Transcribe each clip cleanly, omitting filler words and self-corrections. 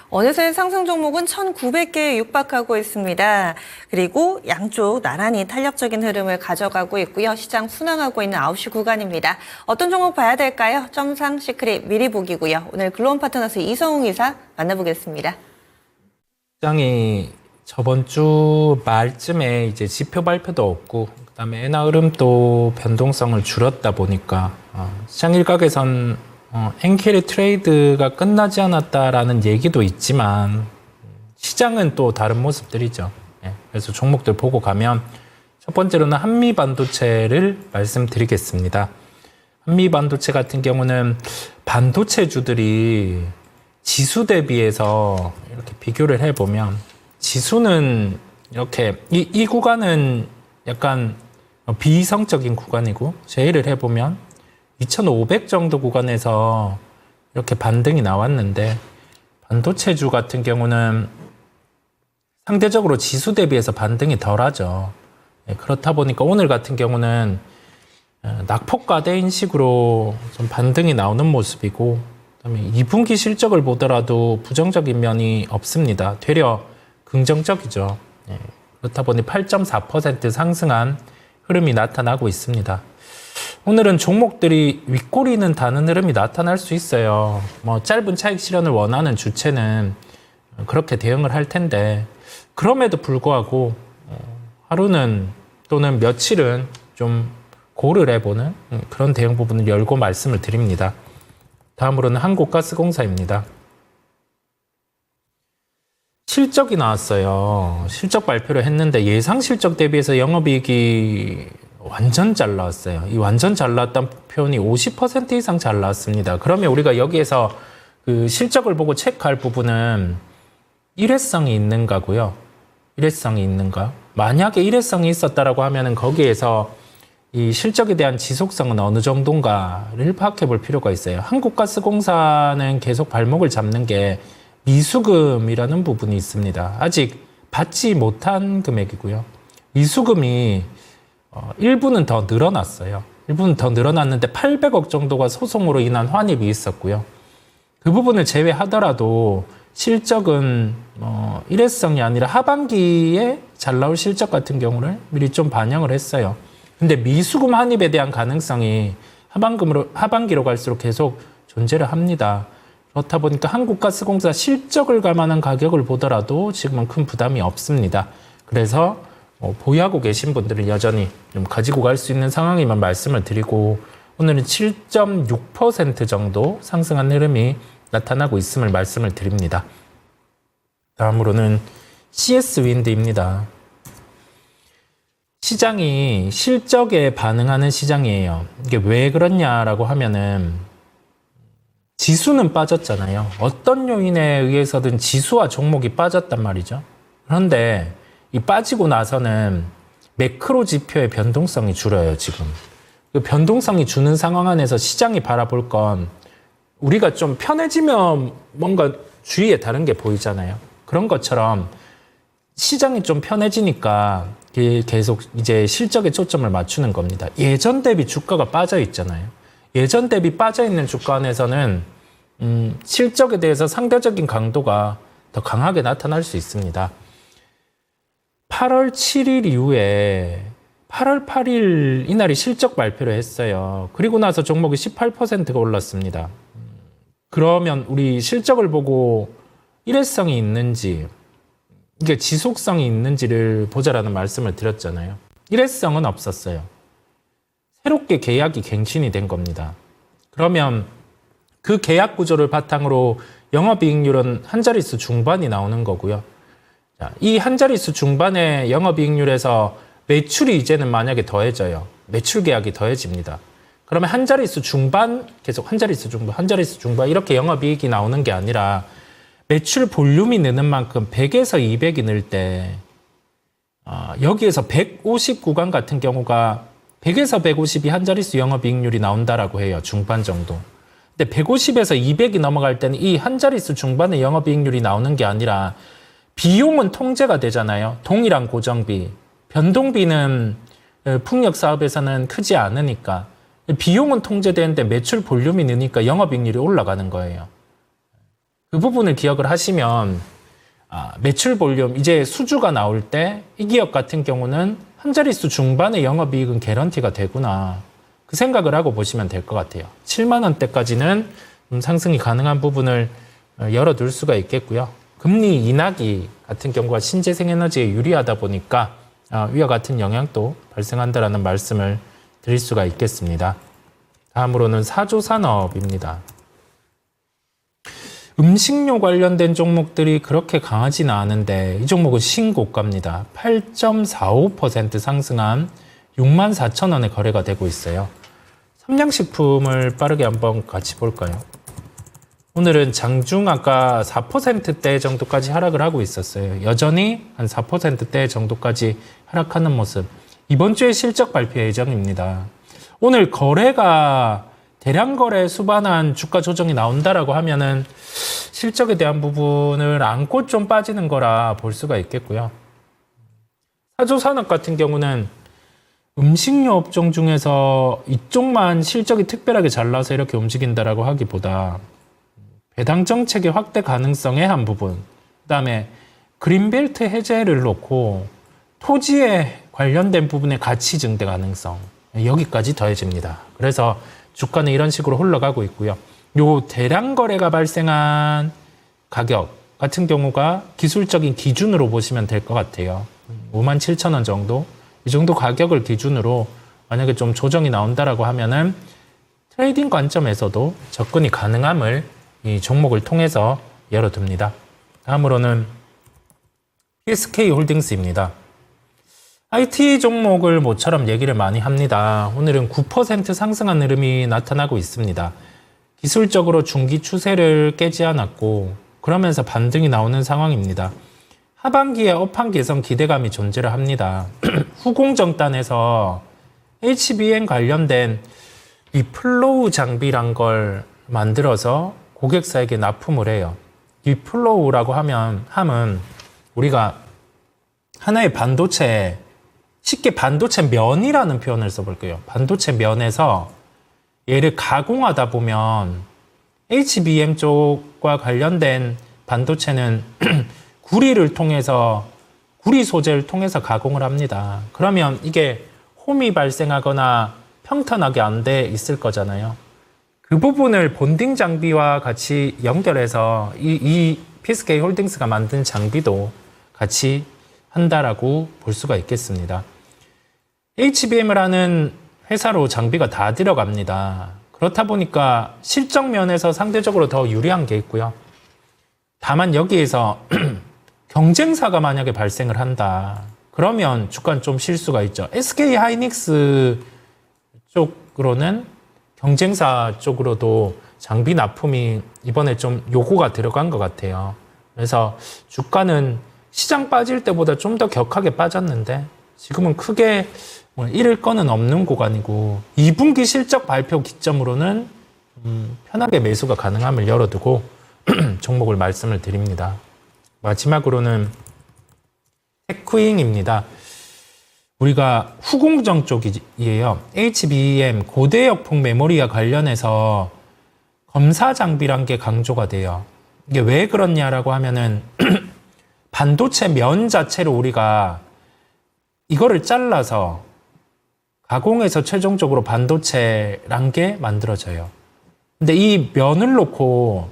어느새 상승 종목은 1,900개에 육박하고 있습니다. 그리고 양쪽 나란히 탄력적인 흐름을 가져가고 있고요. 시장 순항하고 있는 9시 구간입니다. 어떤 종목 봐야 될까요? 점상 시크릿 미리 보기고요. 오늘 글로원 파트너스 이성웅 이사 만나보겠습니다. 시장이 저번 주 말쯤에 이제 지표 발표도 없고 그다음에 엔화 흐름도 변동성을 줄였다 보니까 시장 일각에선 엔캐리 트레이드가 끝나지 않았다라는 얘기도 있지만 시장은 또 다른 모습들이죠. 그래서 종목들 보고 가면 첫 번째로는 한미반도체를 말씀드리겠습니다. 한미반도체 같은 경우는 반도체주들이 지수 대비해서 이렇게 비교를 해보면 지수는 이렇게 이 구간은 약간 비이성적인 구간이고 제의를 해보면 2,500 정도 구간에서 이렇게 반등이 나왔는데 반도체주 같은 경우는 상대적으로 지수 대비해서 반등이 덜하죠. 그렇다 보니까 오늘 같은 경우는 낙폭과대인 식으로 좀 반등이 나오는 모습이고 그다음에 2분기 실적을 보더라도 부정적인 면이 없습니다. 되려 긍정적이죠. 그렇다 보니 8.4% 상승한 흐름이 나타나고 있습니다. 오늘은 종목들이 윗꼬리는 다는 흐름이 나타날 수 있어요. 짧은 차익 실현을 원하는 주체는 그렇게 대응을 할 텐데 그럼에도 불구하고 하루는 또는 며칠은 좀 고를 해보는 그런 대응 부분을 열고 말씀을 드립니다. 다음으로는 한국가스공사입니다. 실적이 나왔어요. 실적 발표를 했는데 예상 실적 대비해서 영업이익이 완전 잘 나왔어요. 이 완전 잘 나왔다는 표현이 50% 이상 잘 나왔습니다. 그러면 우리가 여기에서 그 실적을 보고 체크할 부분은 일회성이 있는가고요. 일회성이 있는가? 만약에 일회성이 있었다라고 하면은 거기에서 이 실적에 대한 지속성은 어느 정도인가를 파악해 볼 필요가 있어요. 한국가스공사는 계속 발목을 잡는 게 미수금이라는 부분이 있습니다. 아직 받지 못한 금액이고요. 미수금이 일부는 더 늘어났어요. 일부는 더 늘어났는데 800억 정도가 소송으로 인한 환입이 있었고요. 그 부분을 제외하더라도 실적은 일회성이 아니라 하반기에 잘 나올 실적 같은 경우를 미리 좀 반영을 했어요. 근데 미수금 환입에 대한 가능성이 하반기로 갈수록 계속 존재를 합니다. 그렇다 보니까 한국가스공사 실적을 감안한 가격을 보더라도 지금은 큰 부담이 없습니다. 그래서 보유하고 계신 분들은 여전히 좀 가지고 갈 수 있는 상황이면 말씀을 드리고 오늘은 7.6% 정도 상승한 흐름이 나타나고 있음을 말씀을 드립니다. 다음으로는 CS윈드입니다. 시장이 실적에 반응하는 시장이에요. 이게 왜 그렇냐라고 하면은 지수는 빠졌잖아요. 어떤 요인에 의해서든 지수와 종목이 빠졌단 말이죠. 그런데 이 빠지고 나서는 매크로 지표의 변동성이 줄어요, 지금. 그 변동성이 주는 상황 안에서 시장이 바라볼 건 우리가 좀 편해지면 뭔가 주위에 다른 게 보이잖아요. 그런 것처럼 시장이 좀 편해지니까 계속 이제 실적에 초점을 맞추는 겁니다. 예전 대비 주가가 빠져 있잖아요. 예전 대비 빠져 있는 주가 안에서는 실적에 대해서 상대적인 강도가 더 강하게 나타날 수 있습니다. 8월 7일 이후에 8월 8일 이날이 실적 발표를 했어요. 그리고 나서 종목이 18%가 올랐습니다. 그러면 우리 실적을 보고 일회성이 있는지 이게 지속성이 있는지를 보자라는 말씀을 드렸잖아요. 일회성은 없었어요. 새롭게 계약이 갱신이 된 겁니다. 그러면 그 계약 구조를 바탕으로 영업이익률은 한 자릿수 중반이 나오는 거고요. 이 한 자릿수 중반의 영업이익률에서 매출이 이제는 만약에 더해져요. 매출 계약이 더해집니다. 그러면 한 자릿수 중반, 계속 한 자릿수 중반, 한 자릿수 중반 이렇게 영업이익이 나오는 게 아니라 매출 볼륨이 느는 만큼 100에서 200이 늘 때 여기에서 150 구간 같은 경우가 100에서 150이 한 자릿수 영업이익률이 나온다라고 해요. 중반 정도. 근데 150에서 200이 넘어갈 때는 이 한 자릿수 중반의 영업이익률이 나오는 게 아니라 비용은 통제가 되잖아요. 동일한 고정비. 변동비는 풍력 사업에서는 크지 않으니까 비용은 통제되는데 매출 볼륨이 느니까 영업이익률이 올라가는 거예요. 그 부분을 기억을 하시면 매출 볼륨 이제 수주가 나올 때 이 기업 같은 경우는 한 자릿수 중반의 영업이익은 개런티가 되구나. 그 생각을 하고 보시면 될 것 같아요. 7만 원대까지는 상승이 가능한 부분을 열어둘 수가 있겠고요. 금리 인하기 같은 경우가 신재생에너지에 유리하다 보니까 위와 같은 영향도 발생한다라는 말씀을 드릴 수가 있겠습니다. 다음으로는 사조산업입니다. 음식료 관련된 종목들이 그렇게 강하지는 않은데 이 종목은 신고가입니다. 8.45% 상승한 64,000원에 거래가 되고 있어요. 삼양식품을 빠르게 한번 같이 볼까요? 오늘은 장중 아까 4%대 정도까지 하락을 하고 있었어요. 여전히 한 4%대 정도까지 하락하는 모습. 이번 주에 실적 발표 예정입니다. 오늘 거래가 대량 거래 수반한 주가 조정이 나온다라고 하면은 실적에 대한 부분을 안고 좀 빠지는 거라 볼 수가 있겠고요. 사조산업 같은 경우는 음식료 업종 중에서 이쪽만 실적이 특별하게 잘 나서 이렇게 움직인다라고 하기보다 배당 정책의 확대 가능성의 한 부분, 그다음에 그린벨트 해제를 놓고 토지에 관련된 부분의 가치 증대 가능성, 여기까지 더해집니다. 그래서 주가는 이런 식으로 흘러가고 있고요. 요 대량 거래가 발생한 가격 같은 경우가 기술적인 기준으로 보시면 될 것 같아요. 57,000원 정도? 이 정도 가격을 기준으로 만약에 좀 조정이 나온다라고 하면은 트레이딩 관점에서도 접근이 가능함을 이 종목을 통해서 열어둡니다. 다음으로는 PSK 홀딩스입니다. IT 종목을 모처럼 얘기를 많이 합니다. 오늘은 9% 상승한 흐름이 나타나고 있습니다. 기술적으로 중기 추세를 깨지 않았고 그러면서 반등이 나오는 상황입니다. 하반기에 업황 개선 기대감이 존재를 합니다. 후공정단에서 HBM 관련된 이 플로우 장비란 걸 만들어서 고객사에게 납품을 해요. 이 플로우라고 함은 우리가 하나의 반도체, 쉽게 반도체 면이라는 표현을 써볼게요. 반도체 면에서 얘를 가공하다 보면 HBM 쪽과 관련된 반도체는 구리 소재를 통해서 가공을 합니다. 그러면 이게 홈이 발생하거나 평탄하게 안 돼 있을 거잖아요. 그 부분을 본딩 장비와 같이 연결해서 이 PSK 홀딩스가 만든 장비도 같이 한다라고 볼 수가 있겠습니다. HBM을 하는 회사로 장비가 다 들어갑니다. 그렇다 보니까 실적 면에서 상대적으로 더 유리한 게 있고요. 다만 여기에서 경쟁사가 만약에 발생을 한다. 그러면 주가는 좀 쉴 수가 있죠. SK 하이닉스 쪽으로는 경쟁사 쪽으로도 장비 납품이 이번에 좀 요구가 들어간 것 같아요. 그래서 주가는 시장 빠질 때보다 좀 더 격하게 빠졌는데 지금은 크게 잃을 거는 없는 구간이고 2분기 실적 발표 기점으로는 편하게 매수가 가능함을 열어두고 종목을 말씀을 드립니다. 마지막으로는 테크잉입니다. 우리가 후공정 쪽이에요. HBM 고대역폭 메모리와 관련해서 검사 장비란 게 강조가 돼요. 이게 왜 그렇냐라고 하면은 반도체 면 자체로 우리가 이거를 잘라서 가공해서 최종적으로 반도체란 게 만들어져요. 근데 이 면을 놓고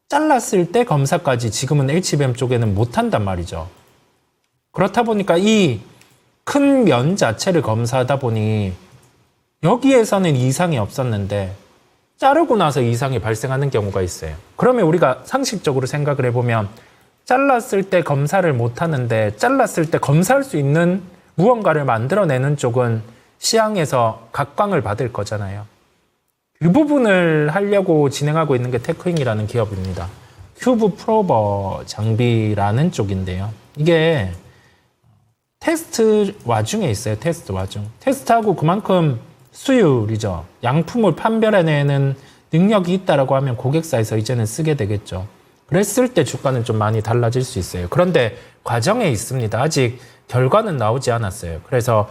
잘랐을 때 검사까지 지금은 HBM 쪽에는 못한단 말이죠. 그렇다 보니까 이 큰 면 자체를 검사하다 보니 여기에서는 이상이 없었는데 자르고 나서 이상이 발생하는 경우가 있어요. 그러면 우리가 상식적으로 생각을 해보면 잘랐을 때 검사를 못하는데 잘랐을 때 검사할 수 있는 무언가를 만들어내는 쪽은 시향에서 각광을 받을 거잖아요. 그 부분을 하려고 진행하고 있는 게 테크잉이라는 기업입니다. 큐브 프로버 장비라는 쪽인데요. 이게 테스트 와중에 있어요. 테스트 와중. 테스트하고 그만큼 수율이죠. 양품을 판별해내는 능력이 있다라고 하면 고객사에서 이제는 쓰게 되겠죠. 그랬을 때 주가는 좀 많이 달라질 수 있어요. 그런데 과정에 있습니다. 아직 결과는 나오지 않았어요. 그래서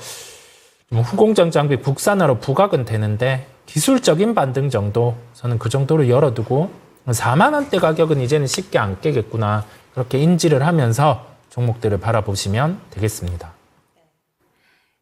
후공정 장비 국산화로 부각은 되는데 기술적인 반등 정도 저는 그 정도로 열어두고 4만 원대 가격은 이제는 쉽게 안 깨겠구나. 그렇게 인지를 하면서 종목들을 바라보시면 되겠습니다.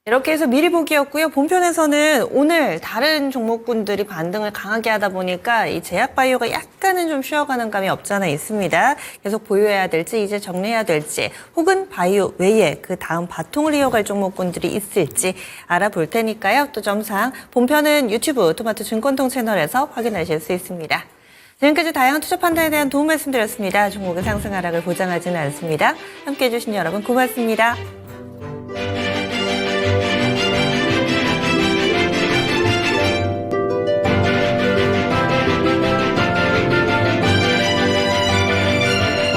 이렇게 해서 미리 보기였고요. 본편에서는 오늘 다른 종목군들이 반등을 강하게 하다 보니까 이 제약바이오가 약간은 좀 쉬어가는 감이 없지 않아 있습니다. 계속 보유해야 될지 이제 정리해야 될지 혹은 바이오 외에 그 다음 바통을 이어갈 종목군들이 있을지 알아볼 테니까요. 또 점상 본편은 유튜브 토마토 증권통 채널에서 확인하실 수 있습니다. 지금까지 다양한 투자 판단에 대한 도움 말씀드렸습니다. 종목의 상승 하락을 보장하지는 않습니다. 함께해 주신 여러분 고맙습니다.